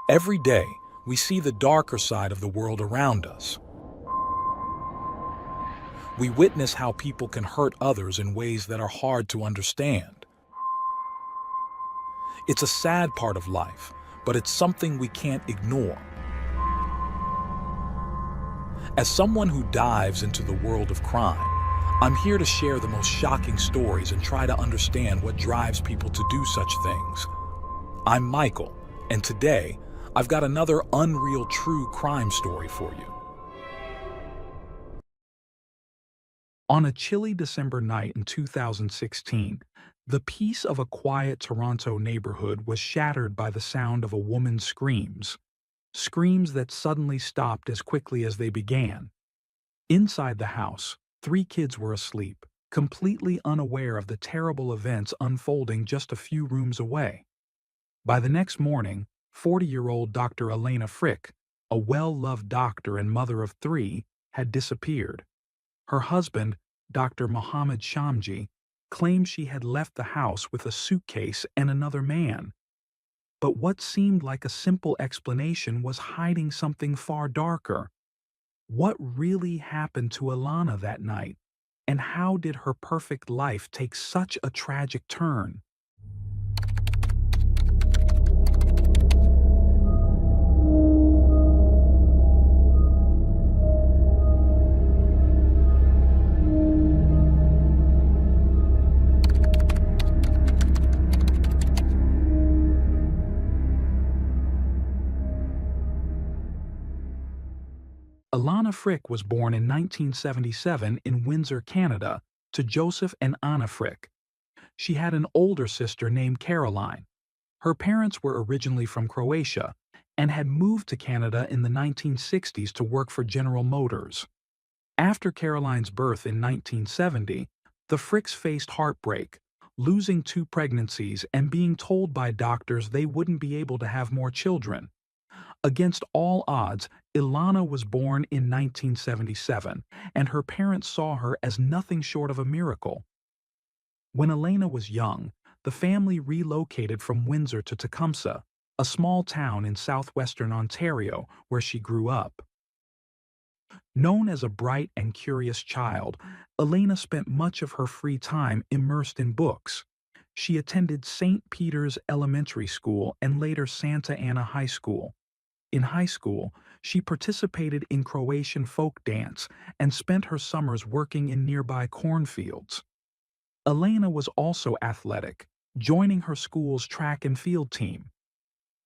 Every day, we see the darker side of the world around us. We witness how people can hurt others in ways that are hard to understand. It's a sad part of life, but it's something we can't ignore. As someone who dives into the world of crime, I'm here to share the most shocking stories and try to understand what drives people to do such things. I'm Michael, and today, I've got another unreal true crime story for you. On a chilly December night in 2016, the peace of a quiet Toronto neighborhood was shattered by the sound of a woman's screams. Screams that suddenly stopped as quickly as they began. Inside the house, three kids were asleep, completely unaware of the terrible events unfolding just a few rooms away. By the next morning, 40-year-old Dr. Elena Frick, a well-loved doctor and mother of three, had disappeared. Her husband, Dr. Mohammed Shamji, claimed she had left the house with a suitcase and another man. But what seemed like a simple explanation was hiding something far darker. What really happened to Alana that night? And how did her perfect life take such a tragic turn? Alana Frick was born in 1977 in Windsor, Canada, to Joseph and Anna Frick. She had an older sister named Caroline. Her parents were originally from Croatia and had moved to Canada in the 1960s to work for General Motors. After Caroline's birth in 1970, the Fricks faced heartbreak, losing two pregnancies and being told by doctors they wouldn't be able to have more children. Against all odds, Ilana was born in 1977, and her parents saw her as nothing short of a miracle. When Elena was young, the family relocated from Windsor to Tecumseh, a small town in southwestern Ontario where she grew up. Known as a bright and curious child, Elena spent much of her free time immersed in books. She attended St. Peter's Elementary School and later Santa Ana High School. In high school, she participated in Croatian folk dance and spent her summers working in nearby cornfields. Elena was also athletic, joining her school's track and field team.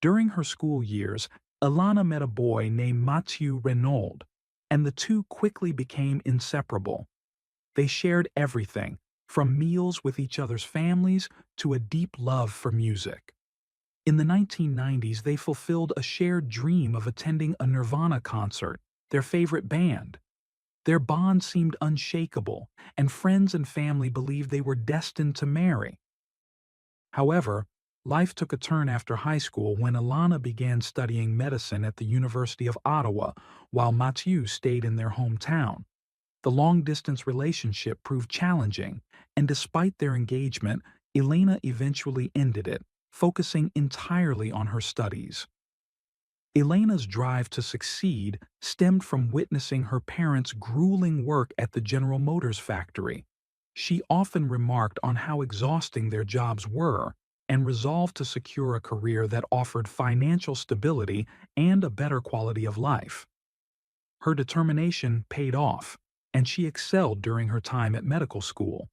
During her school years, Elana met a boy named Mathieu Renaud, and the two quickly became inseparable. They shared everything, from meals with each other's families to a deep love for music. In the 1990s, they fulfilled a shared dream of attending a Nirvana concert, their favorite band. Their bond seemed unshakable, and friends and family believed they were destined to marry. However, life took a turn after high school when Alana began studying medicine at the University of Ottawa, while Mathieu stayed in their hometown. The long-distance relationship proved challenging, and despite their engagement, Elena eventually ended it, focusing entirely on her studies. Elena's drive to succeed stemmed from witnessing her parents' grueling work at the General Motors factory. She often remarked on how exhausting their jobs were and resolved to secure a career that offered financial stability and a better quality of life. Her determination paid off, and she excelled during her time at medical school.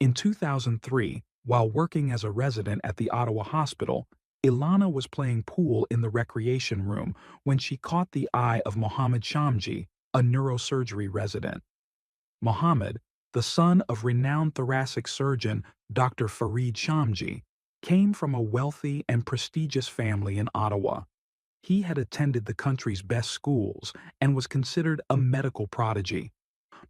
In 2003, while working as a resident at the Ottawa Hospital, Ilana was playing pool in the recreation room when she caught the eye of Mohammed Shamji, a neurosurgery resident. Mohammed, the son of renowned thoracic surgeon Dr. Farid Shamji, came from a wealthy and prestigious family in Ottawa. He had attended the country's best schools and was considered a medical prodigy.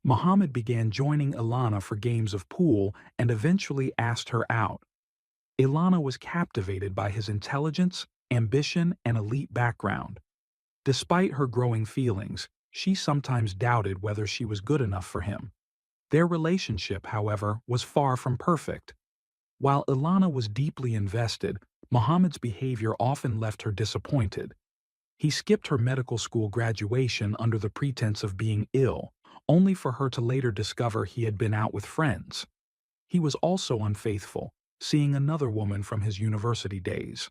Mohammed began joining Ilana for games of pool and eventually asked her out. Ilana was captivated by his intelligence, ambition, and elite background. Despite her growing feelings, she sometimes doubted whether she was good enough for him. Their relationship, however, was far from perfect. While Ilana was deeply invested, Muhammad's behavior often left her disappointed. He skipped her medical school graduation under the pretense of being ill, only for her to later discover he had been out with friends. He was also unfaithful, seeing another woman from his university days.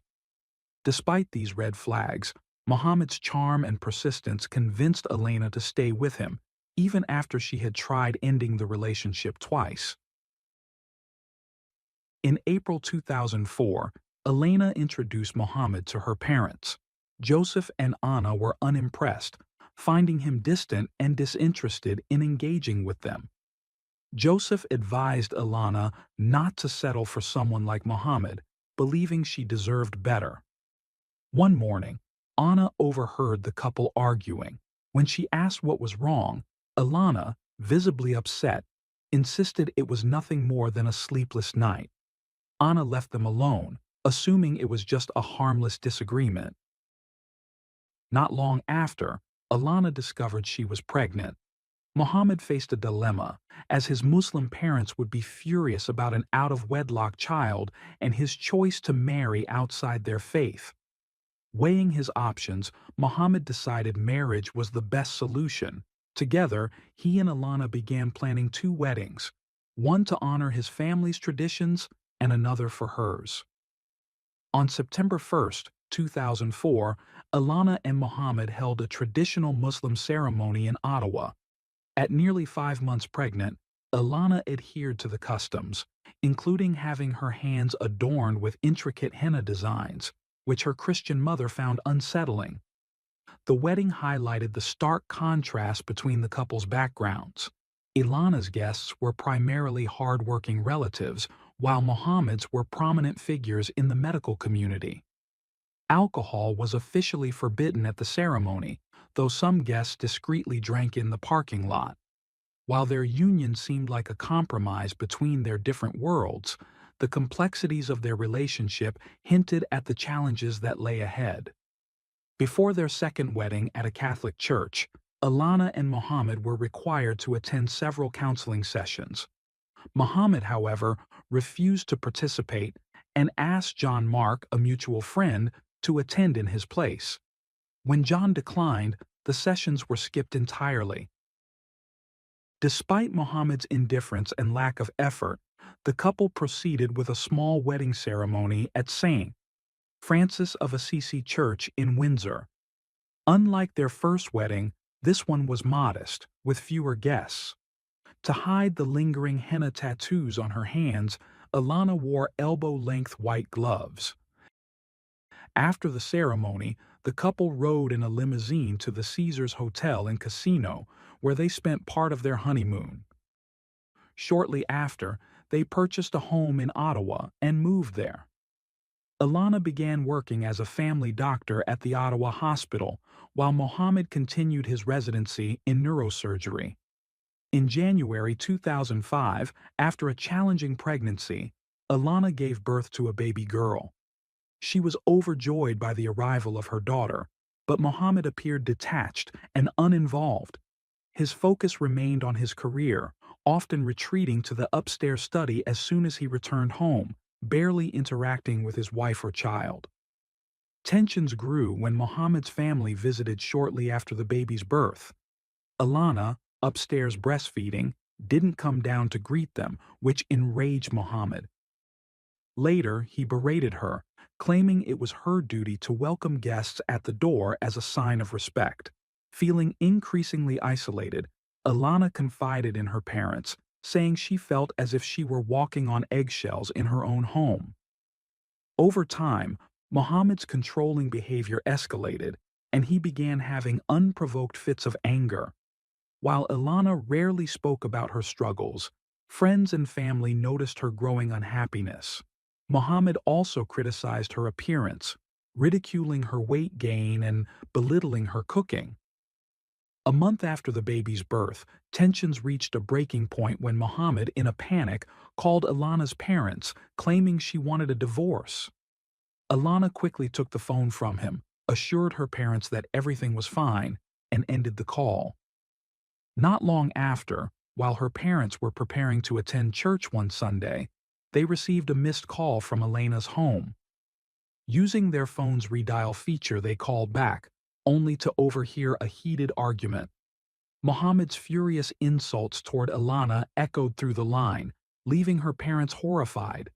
Despite these red flags, Muhammad's charm and persistence convinced Elena to stay with him, even after she had tried ending the relationship twice. In April 2004, Elena introduced Muhammad to her parents. Joseph and Anna were unimpressed, finding him distant and disinterested in engaging with them. Joseph advised Elena not to settle for someone like Muhammad, believing she deserved better. One morning, Anna overheard the couple arguing. When she asked what was wrong, Elena, visibly upset, insisted it was nothing more than a sleepless night. Anna left them alone, assuming it was just a harmless disagreement. Not long after, Elena discovered she was pregnant. Muhammad faced a dilemma, as his Muslim parents would be furious about an out-of-wedlock child and his choice to marry outside their faith. Weighing his options, Muhammad decided marriage was the best solution. Together, he and Elena began planning two weddings, one to honor his family's traditions and another for hers. On September 1, 2004, Elena and Muhammad held a traditional Muslim ceremony in Ottawa. At nearly 5 months pregnant, Elena adhered to the customs, including having her hands adorned with intricate henna designs, which her Christian mother found unsettling. The wedding highlighted the stark contrast between the couple's backgrounds. Elena's guests were primarily hard-working relatives, while Muhammad's were prominent figures in the medical community. Alcohol was officially forbidden at the ceremony, though some guests discreetly drank in the parking lot. While their union seemed like a compromise between their different worlds, the complexities of their relationship hinted at the challenges that lay ahead. Before their second wedding at a Catholic church, Elena and Muhammad were required to attend several counseling sessions. Muhammad, however, refused to participate and asked John Mark, a mutual friend, to attend in his place. When John declined, the sessions were skipped entirely. Despite Muhammad's indifference and lack of effort, the couple proceeded with a small wedding ceremony at St. Francis of Assisi Church in Windsor. Unlike their first wedding, this one was modest, with fewer guests. To hide the lingering henna tattoos on her hands, Elena wore elbow-length white gloves. After the ceremony, the couple rode in a limousine to the Caesars Hotel and Casino, where they spent part of their honeymoon. Shortly after, they purchased a home in Ottawa and moved there. Elena began working as a family doctor at the Ottawa Hospital, while Muhammad continued his residency in neurosurgery. In January 2005, after a challenging pregnancy, Elena gave birth to a baby girl. She was overjoyed by the arrival of her daughter, but Muhammad appeared detached and uninvolved. His focus remained on his career, often retreating to the upstairs study as soon as he returned home, barely interacting with his wife or child. Tensions grew when Muhammad's family visited shortly after the baby's birth. Elena, upstairs breastfeeding, didn't come down to greet them, which enraged Muhammad. Later, he berated her, claiming it was her duty to welcome guests at the door as a sign of respect. Feeling increasingly isolated, Elena confided in her parents, saying she felt as if she were walking on eggshells in her own home. Over time, Muhammad's controlling behavior escalated, and he began having unprovoked fits of anger. While Elena rarely spoke about her struggles, friends and family noticed her growing unhappiness. Muhammad also criticized her appearance, ridiculing her weight gain and belittling her cooking. A month after the baby's birth, tensions reached a breaking point when Muhammad, in a panic, called Elena's parents, claiming she wanted a divorce. Elena quickly took the phone from him, assured her parents that everything was fine, and ended the call. Not long after, while her parents were preparing to attend church one Sunday, they received a missed call from Elena's home. Using their phone's redial feature, they called back, only to overhear a heated argument. Mohammed's furious insults toward Ilana echoed through the line, leaving her parents horrified.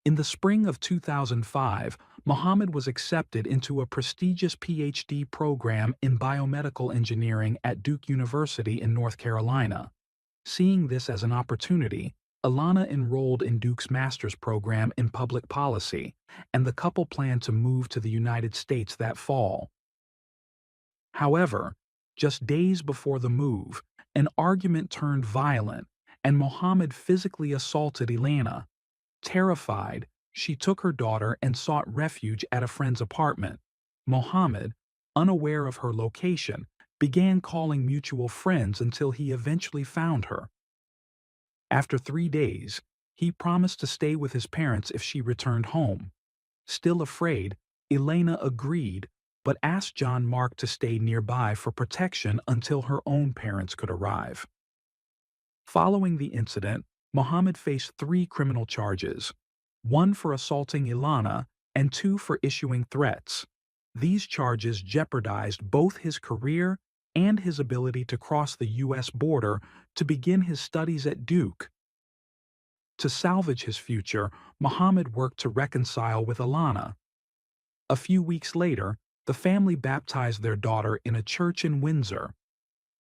In the spring of 2005, Mohammed was accepted into a prestigious PhD program in biomedical engineering at Duke University in North Carolina. Seeing this as an opportunity, Ilana enrolled in Duke's master's program in public policy, and the couple planned to move to the United States that fall. However, just days before the move, an argument turned violent, and Mohammed physically assaulted Ilana. Terrified, she took her daughter and sought refuge at a friend's apartment. Mohammed, unaware of her location, began calling mutual friends until he eventually found her. After 3 days, he promised to stay with his parents if she returned home. Still afraid, Elena agreed, but asked John Mark to stay nearby for protection until her own parents could arrive. Following the incident, Mohammed faced 3 criminal charges, one for assaulting Ilana and 2 for issuing threats. These charges jeopardized both his career and his ability to cross the U.S. border to begin his studies at Duke. To salvage his future, Mohammed worked to reconcile with Ilana. A few weeks later, the family baptized their daughter in a church in Windsor.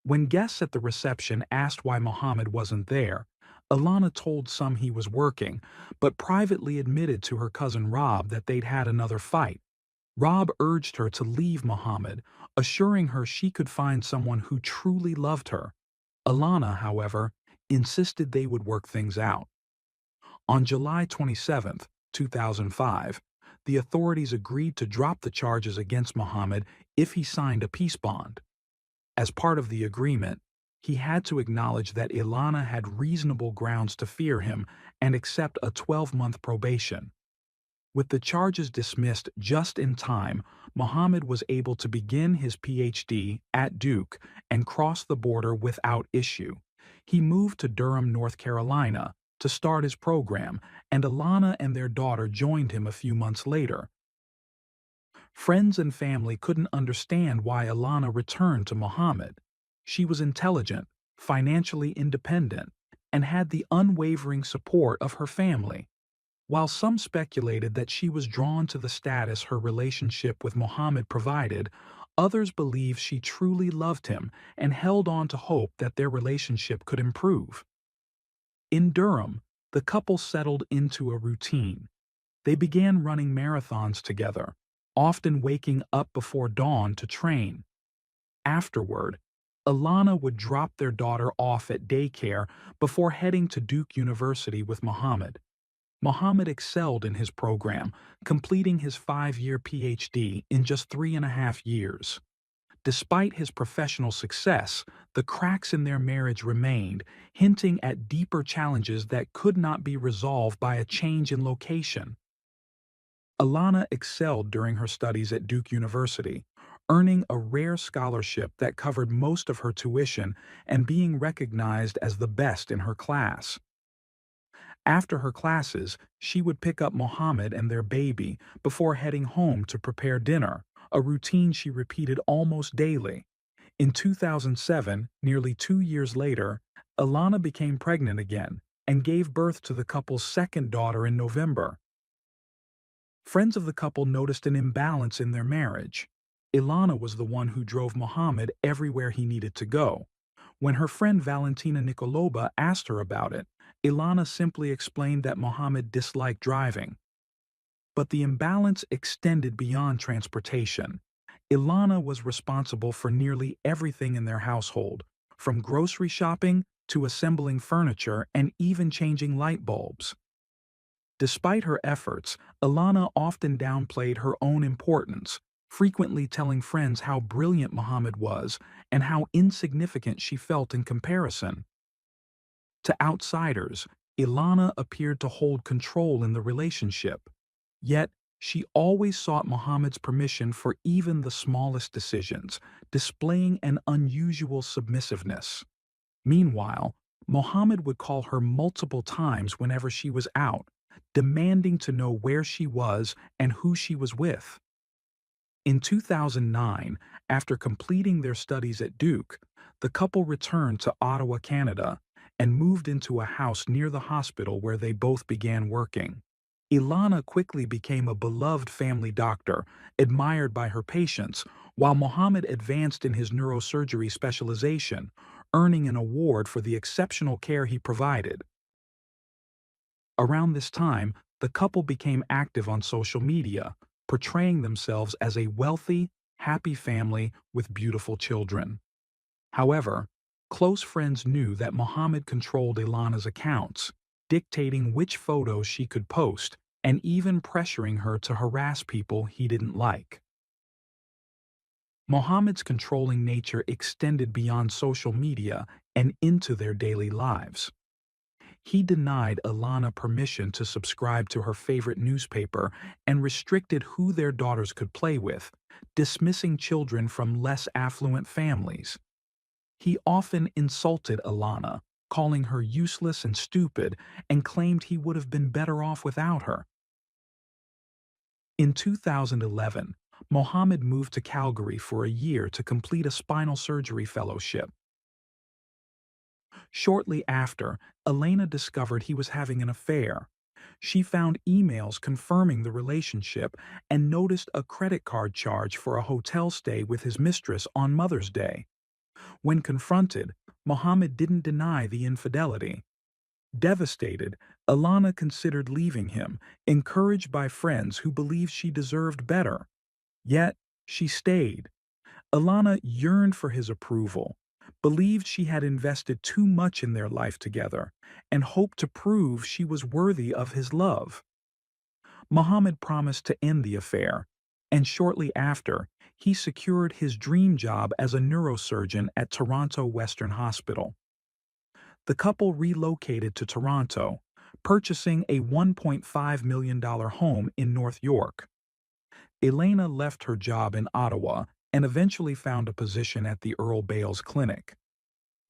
When guests at the reception asked why Mohammed wasn't there, Ilana told some he was working, but privately admitted to her cousin Rob that they'd had another fight. Rob urged her to leave Mohammed, assuring her she could find someone who truly loved her. Ilana, however, insisted they would work things out. On July 27, 2005, the authorities agreed to drop the charges against Mohammed if he signed a peace bond. As part of the agreement, he had to acknowledge that Ilana had reasonable grounds to fear him and accept a 12-month probation. With the charges dismissed just in time, Mohammed was able to begin his PhD at Duke and cross the border without issue. He moved to Durham, North Carolina, to start his program, and Ilana and their daughter joined him a few months later. Friends and family couldn't understand why Ilana returned to Mohammed. She was intelligent, financially independent, and had the unwavering support of her family. While some speculated that she was drawn to the status her relationship with Mohammed provided, others believed she truly loved him and held on to hope that their relationship could improve. In Durham, the couple settled into a routine. They began running marathons together, often waking up before dawn to train. Afterward, Ilana would drop their daughter off at daycare before heading to Duke University with Mohammed. Mohammed excelled in his program, completing his 5-year PhD in just 3.5 years. Despite his professional success, the cracks in their marriage remained, hinting at deeper challenges that could not be resolved by a change in location. Ilana excelled during her studies at Duke University, earning a rare scholarship that covered most of her tuition and being recognized as the best in her class. After her classes, she would pick up Mohammed and their baby before heading home to prepare dinner, a routine she repeated almost daily. In 2007, nearly 2 years later, Ilana became pregnant again and gave birth to the couple's second daughter in November. Friends of the couple noticed an imbalance in their marriage. Ilana was the one who drove Mohammed everywhere he needed to go. When her friend Valentina Nikolova asked her about it, Ilana simply explained that Mohammed disliked driving. But the imbalance extended beyond transportation. Ilana was responsible for nearly everything in their household, from grocery shopping to assembling furniture and even changing light bulbs. Despite her efforts, Ilana often downplayed her own importance, frequently telling friends how brilliant Mohammed was and how insignificant she felt in comparison. To outsiders, Ilana appeared to hold control in the relationship. Yet, she always sought Mohammed's permission for even the smallest decisions, displaying an unusual submissiveness. Meanwhile, Mohammed would call her multiple times whenever she was out, demanding to know where she was and who she was with. In 2009, after completing their studies at Duke, the couple returned to Ottawa, Canada, and moved into a house near the hospital where they both began working. Ilana quickly became a beloved family doctor, admired by her patients, while Mohammed advanced in his neurosurgery specialization, earning an award for the exceptional care he provided. Around this time, the couple became active on social media, portraying themselves as a wealthy, happy family with beautiful children. However, close friends knew that Mohammed controlled Ilana's accounts, dictating which photos she could post and even pressuring her to harass people he didn't like. Mohammed's controlling nature extended beyond social media and into their daily lives. He denied Ilana permission to subscribe to her favorite newspaper and restricted who their daughters could play with, dismissing children from less affluent families. He often insulted Ilana, calling her useless and stupid, and claimed he would have been better off without her. In 2011, Mohammed moved to Calgary for a year to complete a spinal surgery fellowship. Shortly after, Elena discovered he was having an affair. She found emails confirming the relationship and noticed a credit card charge for a hotel stay with his mistress on Mother's Day. When confronted, Mohammed didn't deny the infidelity. Devastated, Ilana considered leaving him, encouraged by friends who believed she deserved better. Yet, she stayed. Ilana yearned for his approval, believed she had invested too much in their life together, and hoped to prove she was worthy of his love. Mohammed promised to end the affair, and shortly after, he secured his dream job as a neurosurgeon at Toronto Western Hospital. The couple relocated to Toronto, purchasing a $1.5 million home in North York. Elena left her job in Ottawa and eventually found a position at the Earl Bales Clinic.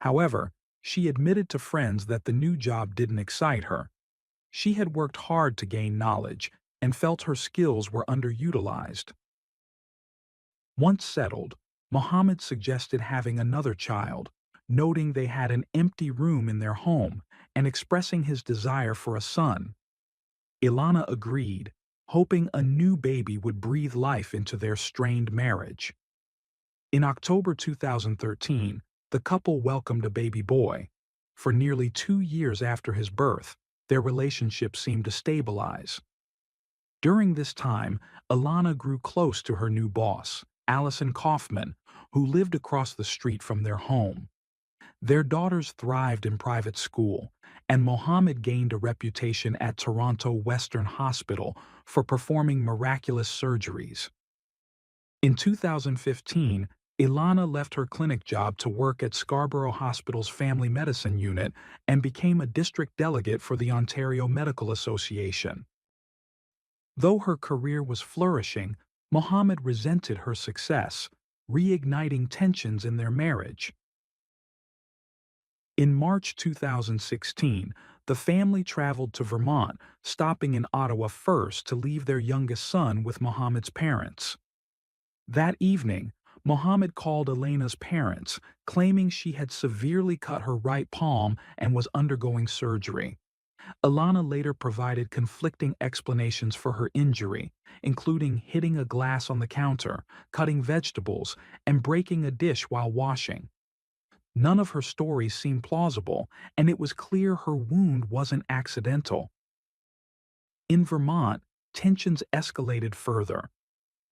However, she admitted to friends that the new job didn't excite her. She had worked hard to gain knowledge and felt her skills were underutilized. Once settled, Mohammed suggested having another child, noting they had an empty room in their home and expressing his desire for a son. Ilana agreed, hoping a new baby would breathe life into their strained marriage. In October 2013, the couple welcomed a baby boy. For nearly 2 years after his birth, their relationship seemed to stabilize. During this time, Ilana grew close to her new boss, Allison Kaufman, who lived across the street from their home. Their daughters thrived in private school, and Mohammed gained a reputation at Toronto Western Hospital for performing miraculous surgeries. In 2015, Ilana left her clinic job to work at Scarborough Hospital's Family Medicine Unit and became a district delegate for the Ontario Medical Association. Though her career was flourishing, Mohammed resented her success, reigniting tensions in their marriage. In March 2016, the family traveled to Vermont, stopping in Ottawa first to leave their youngest son with Mohammed's parents. That evening, Mohammed called Elena's parents, claiming she had severely cut her right palm and was undergoing surgery. Ilana later provided conflicting explanations for her injury, including hitting a glass on the counter, cutting vegetables, and breaking a dish while washing. None of her stories seemed plausible, and it was clear her wound wasn't accidental. In Vermont, tensions escalated further.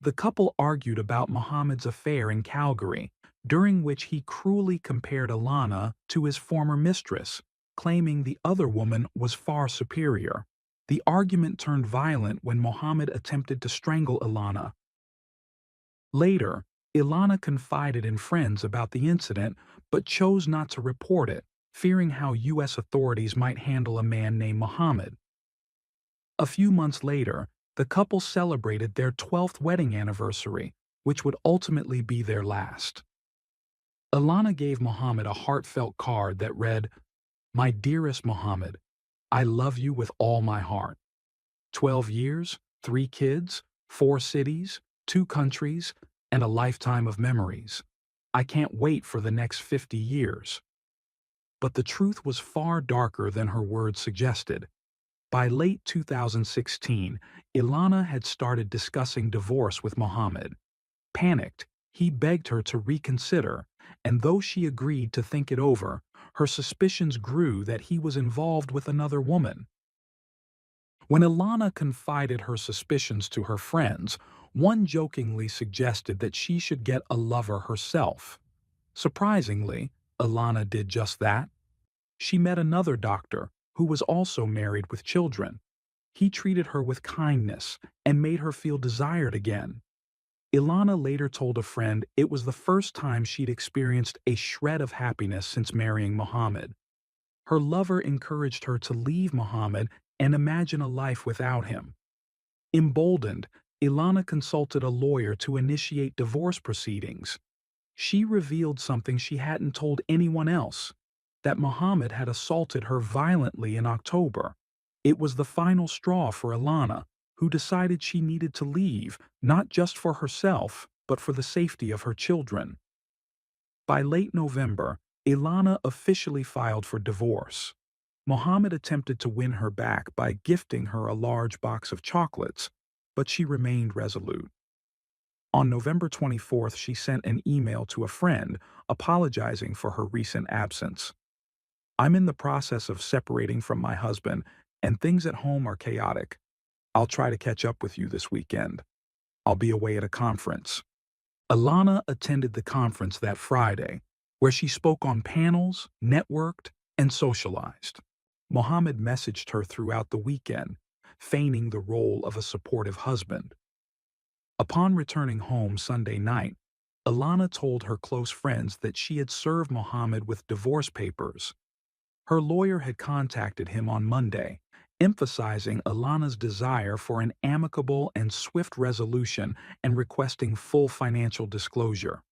The couple argued about Mohammed's affair in Calgary, during which he cruelly compared Ilana to his former mistress, claiming the other woman was far superior. The argument turned violent when Mohammed attempted to strangle Ilana. Later, Ilana confided in friends about the incident but chose not to report it, fearing how U.S. authorities might handle a man named Mohammed. A few months later, the couple celebrated their 12th wedding anniversary, which would ultimately be their last. Ilana gave Mohammed a heartfelt card that read, "My dearest Mohammed, I love you with all my heart. 12 years, 3 kids, 4 cities, 2 countries, and a lifetime of memories. I can't wait for the next 50 years. But the truth was far darker than her words suggested. By late 2016, Ilana had started discussing divorce with Mohammed. Panicked, he begged her to reconsider, and though she agreed to think it over, her suspicions grew that he was involved with another woman. When Ilana confided her suspicions to her friends, one jokingly suggested that she should get a lover herself. Surprisingly, Ilana did just that. She met another doctor who was also married with children. He treated her with kindness and made her feel desired again. Ilana later told a friend it was the first time she'd experienced a shred of happiness since marrying Mohammed. Her lover encouraged her to leave Mohammed and imagine a life without him. Emboldened, Ilana consulted a lawyer to initiate divorce proceedings. She revealed something she hadn't told anyone else, that Mohammed had assaulted her violently in October. It was the final straw for Ilana, who decided she needed to leave, not just for herself, but for the safety of her children. By late November, Ilana officially filed for divorce. Mohammed attempted to win her back by gifting her a large box of chocolates, but she remained resolute. On November 24th, she sent an email to a friend apologizing for her recent absence. "I'm in the process of separating from my husband, and things at home are chaotic. I'll try to catch up with you this weekend. I'll be away at a conference." Ilana attended the conference that Friday, where she spoke on panels, networked, and socialized. Mohammed messaged her throughout the weekend, feigning the role of a supportive husband. Upon returning home Sunday night, Ilana told her close friends that she had served Mohammed with divorce papers. Her lawyer had contacted him on Monday, emphasizing Ilana's desire for an amicable and swift resolution and requesting full financial disclosure.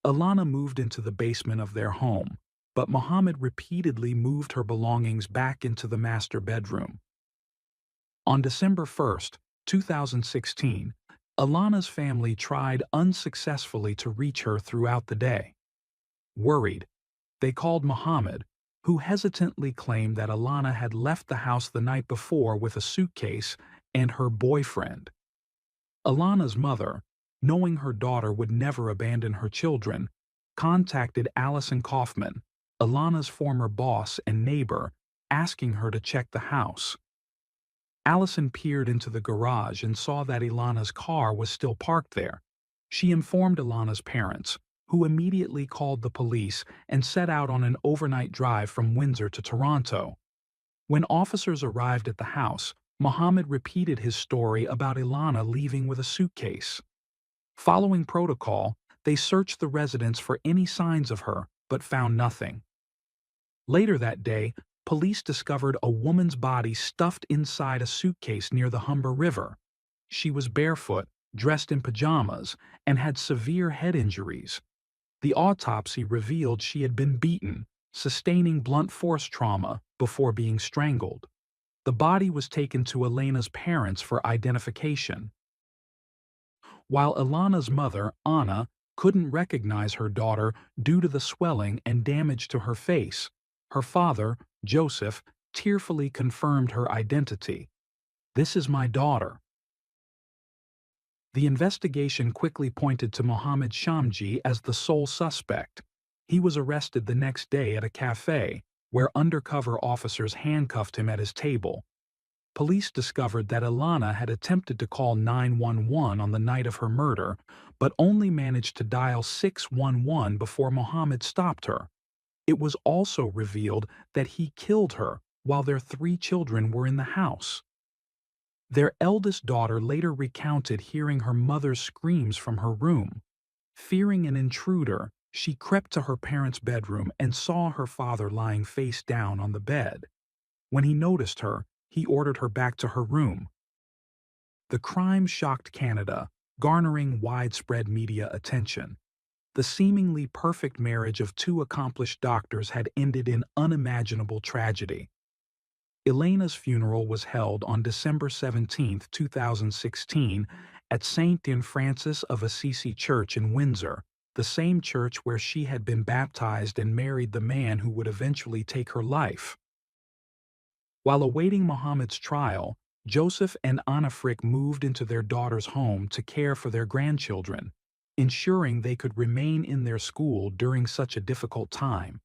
Ilana moved into the basement of their home, but Mohammed repeatedly moved her belongings back into the master bedroom. On December 1st, 2016, Ilana's family tried unsuccessfully to reach her throughout the day. Worried, they called Mohammed, who hesitantly claimed that Ilana had left the house the night before with a suitcase and her boyfriend. Ilana's mother, knowing her daughter would never abandon her children, contacted Allison Kaufman, Ilana's former boss and neighbor, asking her to check the house. Allison peered into the garage and saw that Ilana's car was still parked there. She informed Ilana's parents, who immediately called the police and set out on an overnight drive from Windsor to Toronto. When officers arrived at the house, Mohammed repeated his story about Ilana leaving with a suitcase. Following protocol, they searched the residence for any signs of her, but found nothing. Later that day, police discovered a woman's body stuffed inside a suitcase near the Humber River. She was barefoot, dressed in pajamas, and had severe head injuries. The autopsy revealed she had been beaten, sustaining blunt force trauma before being strangled. The body was taken to Elena's parents for identification. While Ilana's mother, Anna, couldn't recognize her daughter due to the swelling and damage to her face, her father, Joseph, tearfully confirmed her identity. "This is my daughter." The investigation quickly pointed to Mohammed Shamji as the sole suspect. He was arrested the next day at a cafe, where undercover officers handcuffed him at his table. Police discovered that Ilana had attempted to call 911 on the night of her murder, but only managed to dial 611 before Mohammed stopped her. It was also revealed that he killed her while their 3 children were in the house. Their eldest daughter later recounted hearing her mother's screams from her room. Fearing an intruder, she crept to her parents' bedroom and saw her father lying face down on the bed. When he noticed her, he ordered her back to her room. The crime shocked Canada, garnering widespread media attention. The seemingly perfect marriage of 2 accomplished doctors had ended in unimaginable tragedy. Elena's funeral was held on December 17, 2016, at St. Francis of Assisi Church in Windsor, the same church where she had been baptized and married the man who would eventually take her life. While awaiting Muhammad's trial, Joseph and Anna Frick moved into their daughter's home to care for their grandchildren, ensuring they could remain in their school during such a difficult time.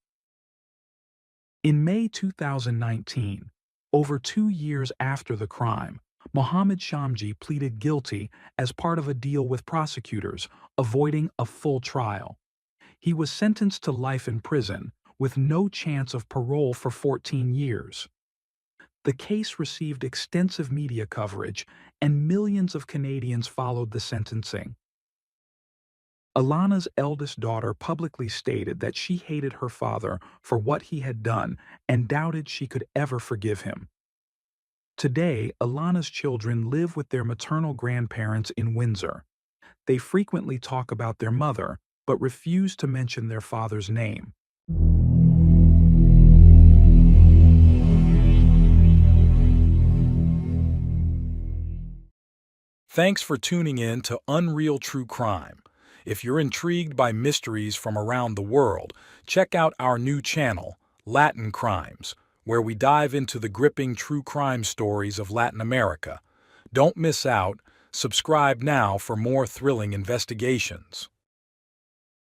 In May 2019, over 2 years after the crime, Mohammed Shamji pleaded guilty as part of a deal with prosecutors, avoiding a full trial. He was sentenced to life in prison, with no chance of parole for 14 years. The case received extensive media coverage, and millions of Canadians followed the sentencing. Alana's eldest daughter publicly stated that she hated her father for what he had done and doubted she could ever forgive him. Today, Alana's children live with their maternal grandparents in Windsor. They frequently talk about their mother, but refuse to mention their father's name. Thanks for tuning in to Unreal True Crime. If you're intrigued by mysteries from around the world, check out our new channel, Latin Crimes, where we dive into the gripping true crime stories of Latin America. Don't miss out. Subscribe now for more thrilling investigations.